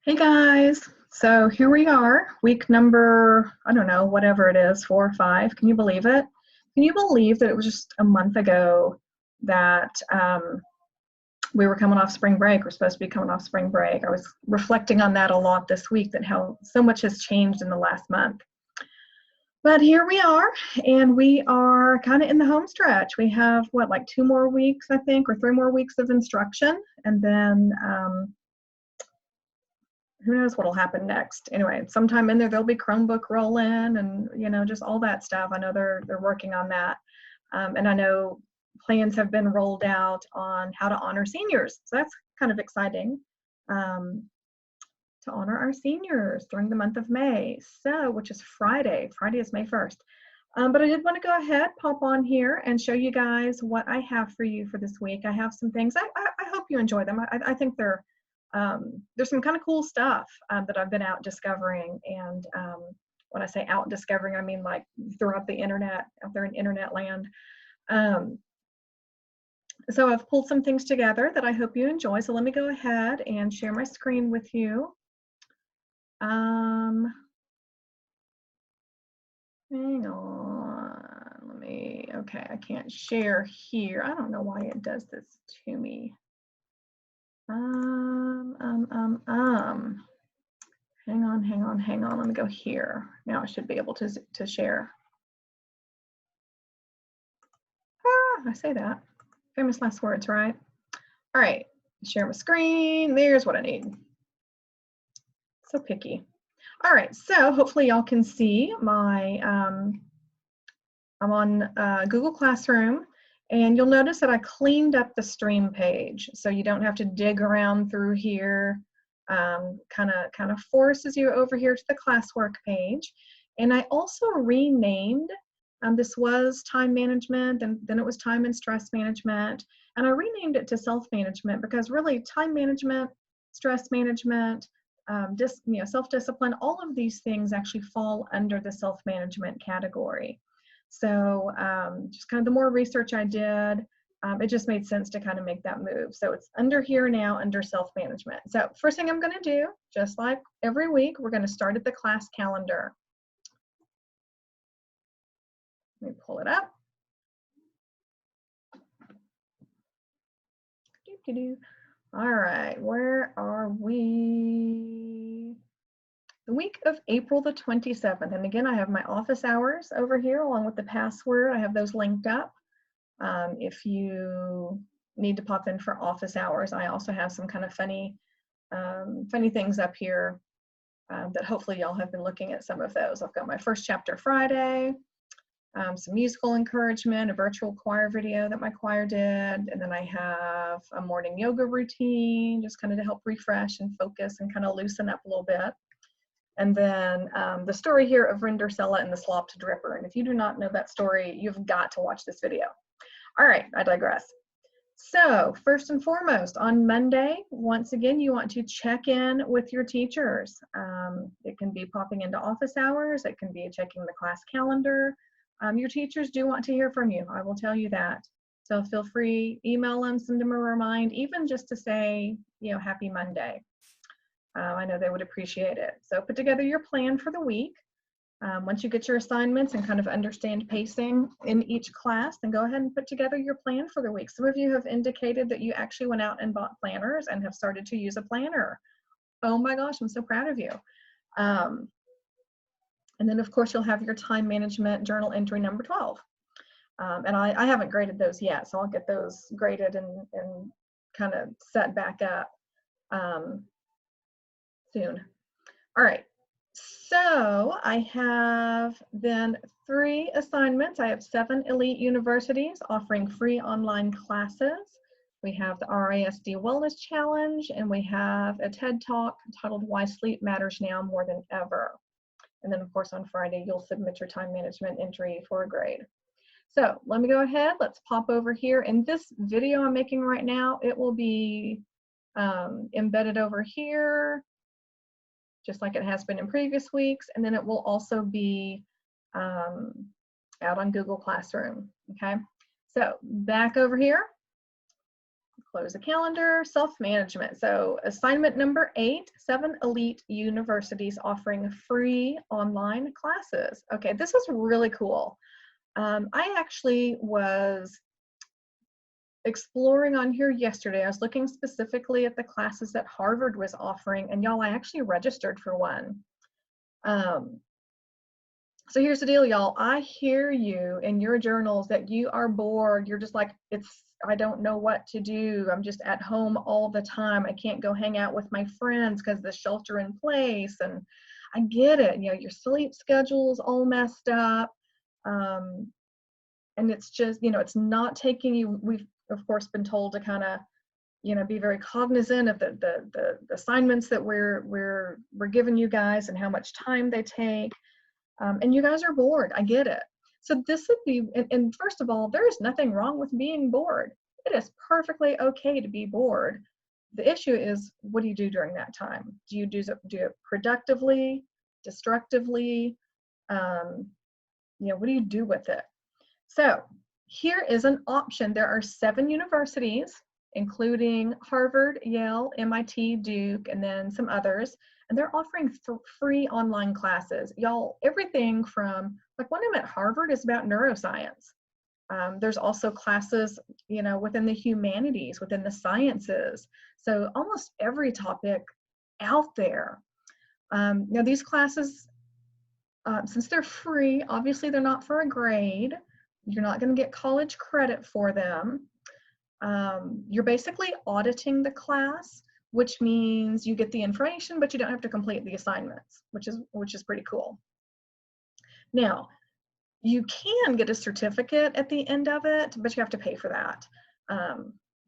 Hey guys, so here we are, week number, I don't know, whatever it is, 4 or 5. Can you believe it? Can you believe that it was just a month ago that we were coming off spring break? We're supposed to be coming off spring break. I was reflecting on that a lot this week, that how so much has changed in the last month. But here we are, and we are kind of in the home stretch. We have, what, like 2 more weeks, I think, or 3 more weeks of instruction, and then who knows what'll happen next. Anyway, sometime in there'll be Chromebook roll-in and just all that stuff. I know they're working on that, and I know plans have been rolled out on how to honor seniors. So that's kind of exciting, to honor our seniors during the month of May. So, which is Friday. Friday is May 1st. But I did want to go ahead, pop on here and show you guys what I have for you for this week. I have some things. I hope you enjoy them. I think there's some kind of cool stuff that I've been out discovering. And when I say out discovering, I mean like throughout the internet, out there in internet land. So I've pulled some things together that I hope you enjoy. So let me go ahead and share my screen with you. Hang on, okay, I can't share here. I don't know why it does this to me. Hang on, let me go here. Now I should be able to share. I say that. Famous last words, right? All right, share my screen. There's what I need. So picky. All right, so hopefully y'all can see my, I'm on Google Classroom, and you'll notice that I cleaned up the stream page, so you don't have to dig around through here. Kind of forces you over here to the classwork page. And I also renamed, this was time management, and then it was time and stress management, and I renamed it to self-management, because really time management, stress management, self-discipline, all of these things actually fall under the self-management category. So just kind of the more research I did, it just made sense to kind of make that move. So it's under here now, under self-management. So first thing I'm going to do, just like every week, we're going to start at the class calendar. Let me pull it up. All right, where are we? The week of April the 27th. And again, I have my office hours over here along with the password. I have those linked up. If you need to pop in for office hours, I also have some kind of funny things up here that hopefully y'all have been looking at some of those. I've got my first chapter Friday, some musical encouragement, a virtual choir video that my choir did, and then I have a morning yoga routine, just kind of to help refresh and focus and kind of loosen up a little bit. And then the story here of Rindercella and the Slopped Dripper. And if you do not know that story, you've got to watch this video. All right, I digress. So first and foremost, on Monday, once again, you want to check in with your teachers. It can be popping into office hours. It can be checking the class calendar. Your teachers do want to hear from you. I will tell you that. So feel free, email them, send them a reminder, even just to say, happy Monday. I know they would appreciate it. So put together your plan for the week. Once you get your assignments and kind of understand pacing in each class, then go ahead and put together your plan for the week. Some of you have indicated that you actually went out and bought planners and have started to use a planner. Oh my gosh, I'm so proud of you. And then of course you'll have your time management journal entry number 12. And I haven't graded those yet, so I'll get those graded and kind of set back up soon. All right. So I have then 3 assignments. I have 7 elite universities offering free online classes. We have the RISD Wellness Challenge, and we have a TED Talk titled Why Sleep Matters Now More Than Ever. And then of course on Friday, you'll submit your time management entry for a grade. So let me go ahead, let's pop over here. And this video I'm making right now, it will be embedded over here, just like it has been in previous weeks, and then it will also be out on Google Classroom, okay? So back over here, close the calendar, self-management. So assignment number 8, 7 elite universities offering free online classes. Okay, this is really cool. I actually was exploring on here yesterday. I was looking specifically at the classes that Harvard was offering, and y'all, I actually registered for one. So here's the deal, y'all. I hear you in your journals that you are bored. You're just like, I don't know what to do. I'm just at home all the time. I can't go hang out with my friends because the shelter in place. And I get it. You know, your sleep schedule's all messed up. And it's just, you know, it's not taking you, we've of course been told to kind of, you know, be very cognizant of the assignments that we're giving you guys and how much time they take. And you guys are bored. I get it. So this would be, and first of all, there is nothing wrong with being bored. It is perfectly okay to be bored. The issue is, what do you do during that time? Do you do it productively, destructively? You know, what do you do with it? So here is an option. There are 7 universities, including Harvard, Yale, MIT, Duke, and then some others. And they're offering free online classes. Y'all, everything from, like when I'm at Harvard is about neuroscience. There's also classes, you know, within the humanities, within the sciences. So almost every topic out there. Now these classes, since they're free, obviously they're not for a grade. You're not going to get college credit for them. You're basically auditing the class, which means you get the information, but you don't have to complete the assignments, which is pretty cool. Now, you can get a certificate at the end of it, but you have to pay for that,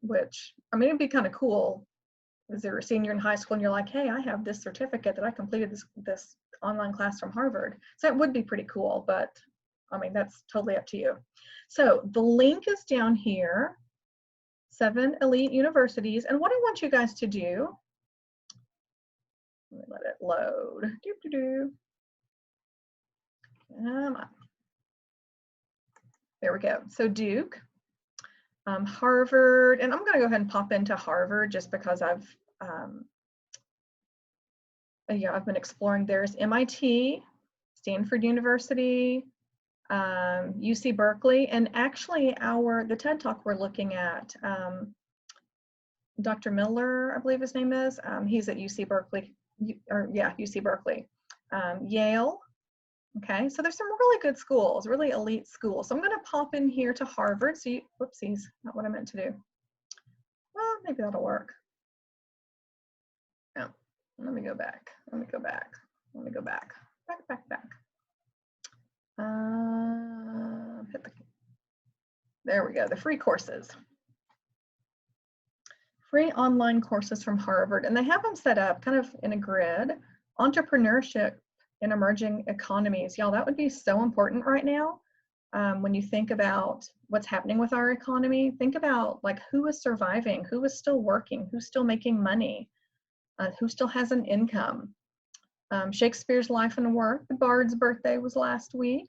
which, I mean, it'd be kind of cool as you're a senior in high school and you're like, hey, I have this certificate that I completed this online class from Harvard. So it would be pretty cool, but I mean, that's totally up to you. So the link is down here. 7 elite universities. And what I want you guys to do, let me let it load. Come on. There we go. So Duke, Harvard, and I'm going to go ahead and pop into Harvard just because I've been exploring. There's MIT, Stanford University, UC Berkeley, and actually the TED Talk we're looking at, Dr. Miller, I believe his name is, he's at UC Berkeley, UC Berkeley. Yale, okay, so there's some really good schools, really elite schools. So I'm gonna pop in here to Harvard, so whoopsies, not what I meant to do. Well, maybe that'll work. No, let me go back, back. There we go, the free courses. Free online courses from Harvard, and they have them set up kind of in a grid. Entrepreneurship in emerging economies. Y'all, that would be so important right now. When you think about what's happening with our economy, think about like who is surviving, who is still working, who's still making money, who still has an income. Shakespeare's Life and Work, the Bard's birthday was last week.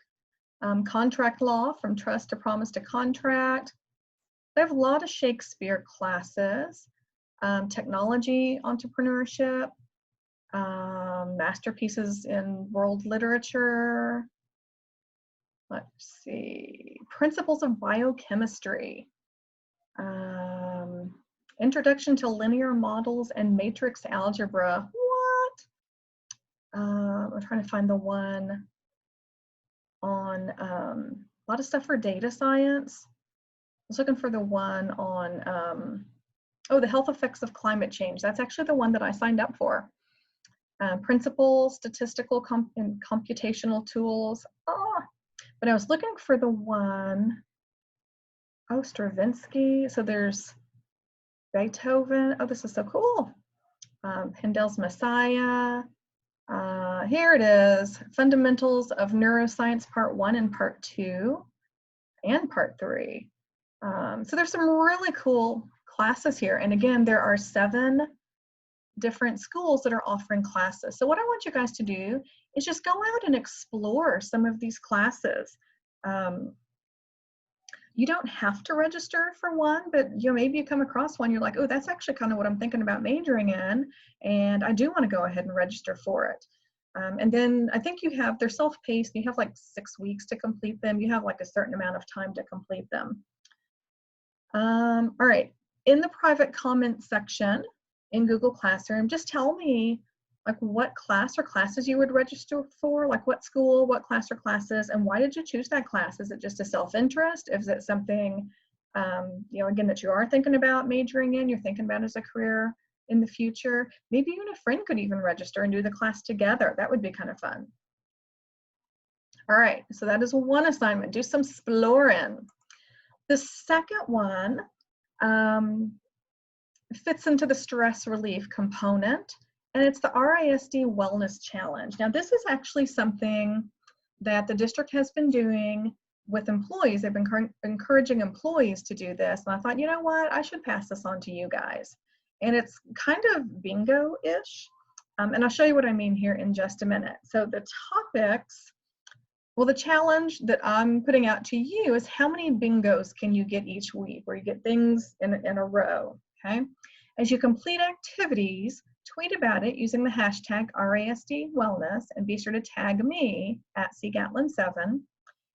Contract law, from trust to promise to contract. They have a lot of Shakespeare classes. Technology, entrepreneurship, masterpieces in world literature. Let's see, principles of biochemistry. Introduction to linear models and matrix algebra. What? I'm trying to find the one on a lot of stuff for data science. I was looking for the one on, the health effects of climate change. That's actually the one that I signed up for. Principles, statistical and computational tools. But I was looking for the one, Stravinsky. So there's Beethoven. Oh, this is so cool. Handel's Messiah. Here it is, Fundamentals of Neuroscience Part 1 and Part 2 and Part 3. So there's some really cool classes here. And again, there are 7 different schools that are offering classes. So what I want you guys to do is just go out and explore some of these classes. You don't have to register for one, but maybe you come across one, you're like, oh, that's actually kind of what I'm thinking about majoring in, and I do want to go ahead and register for it. And then I think they're self-paced, you have like 6 weeks to complete them. You have like a certain amount of time to complete them. All right, in the private comments section in Google Classroom, just tell me like what class or classes you would register for, like what school, what class or classes, and why did you choose that class? Is it just a self-interest? Is it something, again, that you are thinking about majoring in, you're thinking about as a career in the future? Maybe you and a friend could even register and do the class together. That would be kind of fun. All right, so that is one assignment. Do some exploring. The second one fits into the stress relief component, and it's the RISD Wellness Challenge. Now, this is actually something that the district has been doing with employees. They've been encouraging employees to do this, and I thought, you know what, I should pass this on to you guys. And it's kind of bingo-ish, and I'll show you what I mean here in just a minute. So the topics, well, the challenge that I'm putting out to you is how many bingos can you get each week, where you get things in a row, okay? As you complete activities, tweet about it using the hashtag RISD Wellness, and be sure to tag me at cgatlin7.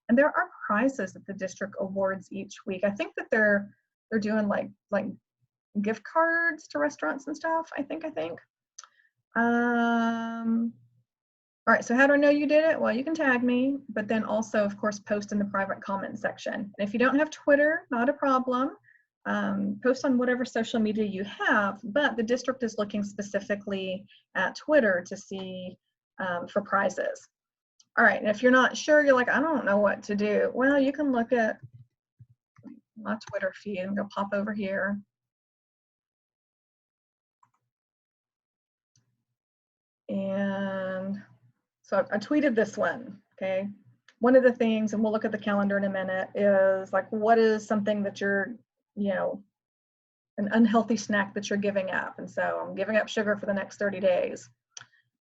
And there are prizes that the district awards each week. I think that they're doing like gift cards to restaurants and stuff, I think. All right, so how do I know you did it? Well, you can tag me, but then also, of course, post in the private comment section. And if you don't have Twitter, not a problem. Post on whatever social media you have, but the district is looking specifically at Twitter to see for prizes. All right, and if you're not sure, you're like, I don't know what to do. Well, you can look at my Twitter feed and go pop over here. And so I tweeted this one, okay? One of the things, and we'll look at the calendar in a minute, is like, what is something that you're, an unhealthy snack that you're giving up? And so I'm giving up sugar for the next 30 days.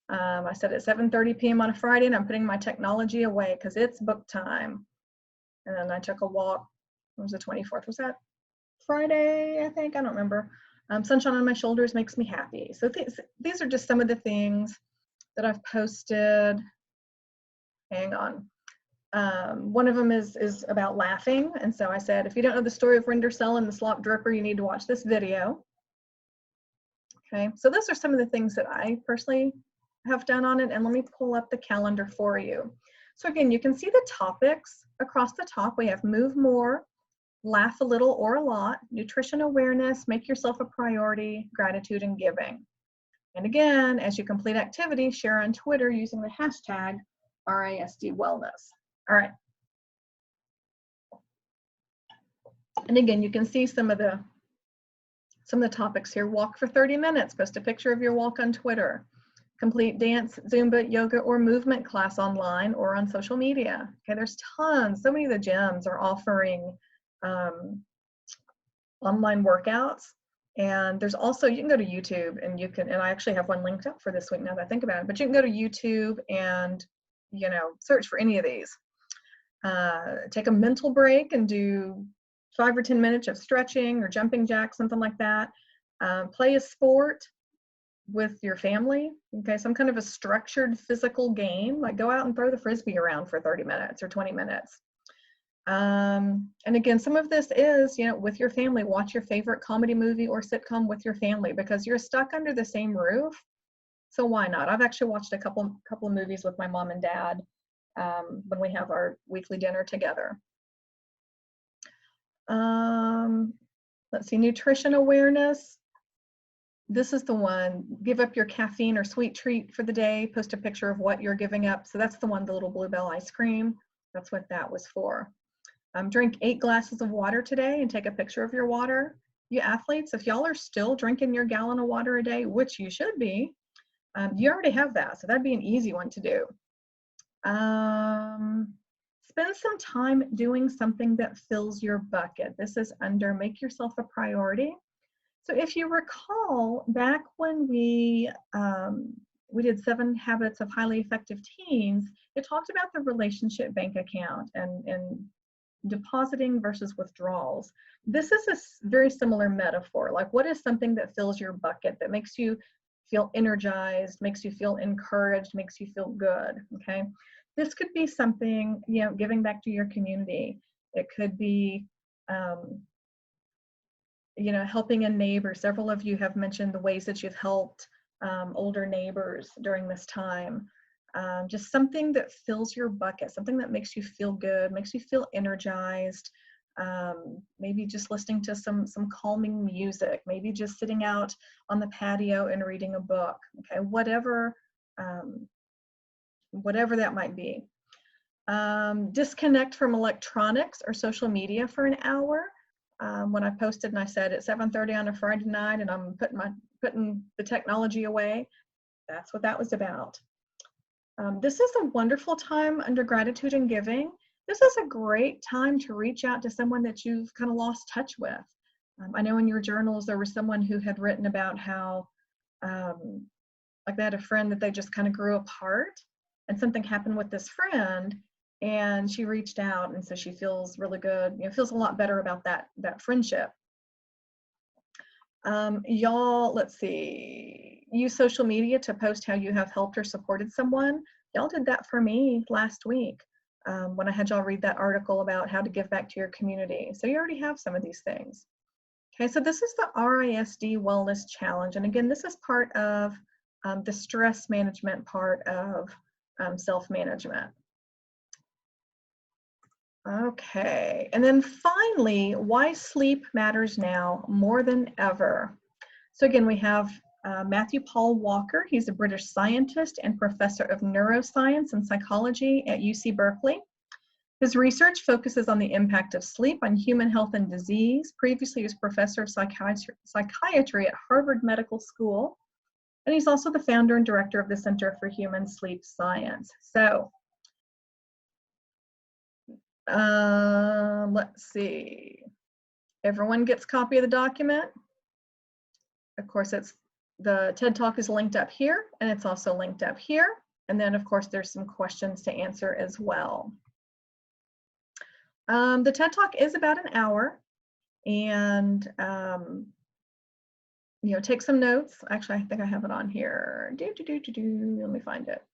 I said at 7:30 p.m. on a Friday, and I'm putting my technology away because it's book time. And then I took a walk. It was the 24th. Was that Friday? I think. I don't remember. Sunshine on my shoulders makes me happy. So these are just some of the things that I've posted. Hang on. One of them is about laughing. And so I said, if you don't know the story of Rindercell and the slop dripper, you need to watch this video. Okay, so those are some of the things that I personally have done on it. And let me pull up the calendar for you. So again, you can see the topics across the top. We have move more, laugh a little or a lot, nutrition awareness, make yourself a priority, gratitude, and giving. And again, as you complete activities, share on Twitter using the hashtag RISD Wellness. All right. And again, you can see some of the topics here. Walk for 30 minutes, post a picture of your walk on Twitter. Complete dance, Zumba, yoga, or movement class online or on social media. Okay, there's tons. So many of the gyms are offering online workouts. And there's also, you can go to YouTube and and I actually have one linked up for this week now that I think about it, but you can go to YouTube and, search for any of these. Take a mental break and do 5 or 10 minutes of stretching or jumping jacks, something like that. Play a sport with your family, okay, some kind of a structured physical game, like go out and throw the Frisbee around for 30 minutes or 20 minutes. And again, some of this is, with your family, watch your favorite comedy movie or sitcom with your family because you're stuck under the same roof. So why not? I've actually watched a couple of movies with my mom and dad when we have our weekly dinner together. Let's see, nutrition awareness. This is the one, give up your caffeine or sweet treat for the day, post a picture of what you're giving up. So that's the one, the little Bluebell ice cream. That's what that was for. Drink 8 glasses of water today and take a picture of your water. You athletes, if y'all are still drinking your gallon of water a day, which you should be, you already have that. So that'd be an easy one to do. Spend some time doing something that fills your bucket. This is under make yourself a priority. So if you recall, back when we did 7 Habits of Highly Effective Teens, it talked about the relationship bank account and depositing versus withdrawals. This is a very similar metaphor. Like, what is something that fills your bucket, that makes you feel energized, makes you feel encouraged, makes you feel good, okay? This could be something, you know, giving back to your community. It could be, you know, helping a neighbor. Several of you have mentioned the ways that you've helped older neighbors during this time. Just something that fills your bucket, something that makes you feel good, makes you feel energized. Maybe just listening to some calming music, maybe just sitting out on the patio and reading a book, okay? Whatever that might be. Disconnect from electronics or social media for an hour. When I posted and I said at 7:30 on a Friday night and I'm putting the technology away, that's what that was about. This is a wonderful time under gratitude and giving. This is a great time to reach out to someone that you've kind of lost touch with. I know in your journals there was someone who had written about how like they had a friend that they just kind of grew apart, and something happened with this friend, and she reached out and so she feels really good, you know, feels a lot better about that friendship. Y'all, let's see, use social media to post how you have helped or supported someone. Y'all did that for me last week when I had y'all read that article about how to give back to your community. So you already have some of these things. Okay, so this is the RISD Wellness Challenge. And again, this is part of the stress management part of self-management. Okay, and then finally, why sleep matters now more than ever. So again, we have Matthew Paul Walker. He's a British scientist and professor of neuroscience and psychology at UC Berkeley. His research focuses on the impact of sleep on human health and disease. Previously, he was professor of psychiatry at Harvard Medical School, and he's also the founder and director of the Center for Human Sleep Science. So, let's see. Everyone gets a copy of the document. Of course, the TED Talk is linked up here, and it's also linked up here. And then, of course, there's some questions to answer as well. The TED Talk is about an hour, and you know, take some notes. Actually, I think I have it on here. Let me find it.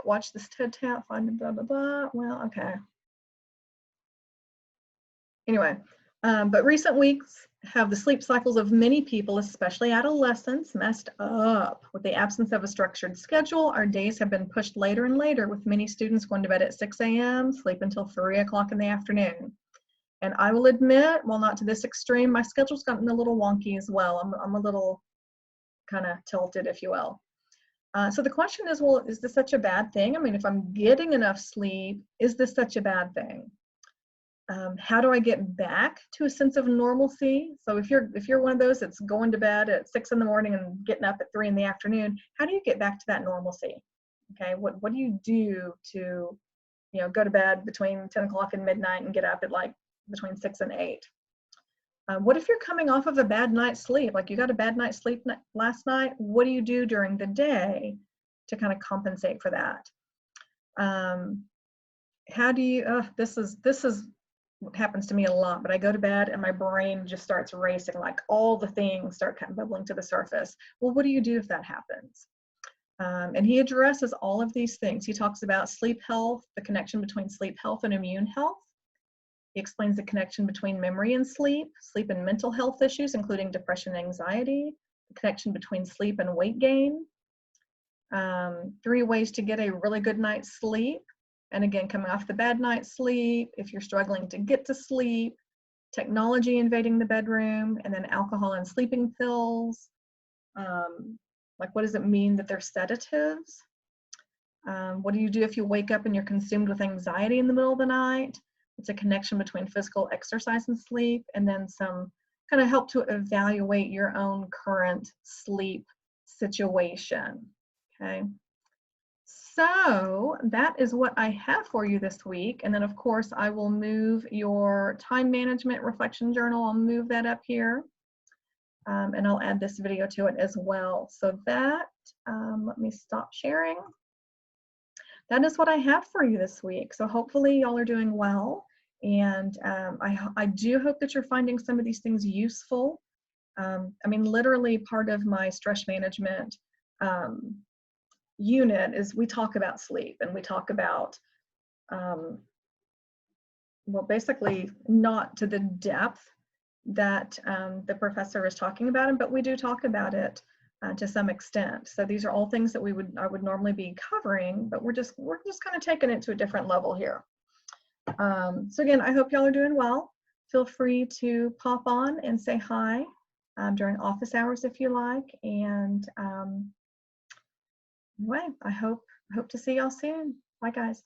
Watch this TED Talk, find blah, blah, blah. Well, okay. Anyway, but recent weeks have the sleep cycles of many people, especially adolescents, messed up. With the absence of a structured schedule, our days have been pushed later and later, with many students going to bed at 6 a.m., sleep until 3 o'clock in the afternoon. And I will admit, while not to this extreme, my schedule's gotten a little wonky as well. I'm a little kind of tilted, if you will. So the question is, well, is this such a bad thing? I mean, if I'm getting enough sleep, is this such a bad thing? How do I get back to a sense of normalcy? So if you're one of those that's going to bed at 6 in the morning and getting up at 3 in the afternoon, how do you get back to that normalcy? Okay, what do you do to, you know, go to bed between 10 o'clock and midnight and get up at like between 6 and 8? What if you're coming off of a bad night's sleep? Like you got a bad night's sleep last night. What do you do during the day to kind of compensate for that? How do you? This is what happens to me a lot. But I go to bed and my brain just starts racing. Like all the things start kind of bubbling to the surface. Well, what do you do if that happens? And he addresses all of these things. He talks about sleep health, the connection between sleep health and immune health. He explains the connection between memory and sleep and mental health issues, including depression and anxiety, the connection between sleep and weight gain, 3 ways to get a really good night's sleep. And again, coming off the bad night's sleep, if you're struggling to get to sleep, technology invading the bedroom, and then alcohol and sleeping pills. Like, what does it mean that they're sedatives? What do you do if you wake up and you're consumed with anxiety in the middle of the night? It's a connection between physical exercise and sleep, and then some kind of help to evaluate your own current sleep situation, okay? So that is what I have for you this week. And then of course I will move your time management reflection journal. I'll move that up here. and I'll add this video to it as well. So that, let me stop sharing. That is what I have for you this week. So hopefully y'all are doing well. And I do hope that you're finding some of these things useful. I mean, literally part of my stress management unit is we talk about sleep, and we talk about, well, basically not to the depth that the professor is talking about it, but we do talk about it to some extent. So these are all things that I would normally be covering, but we're just kind of taking it to a different level here. So again, I hope y'all are doing well. Feel free to pop on and say hi during office hours if you like. And anyway, I hope to see y'all soon. Bye, guys.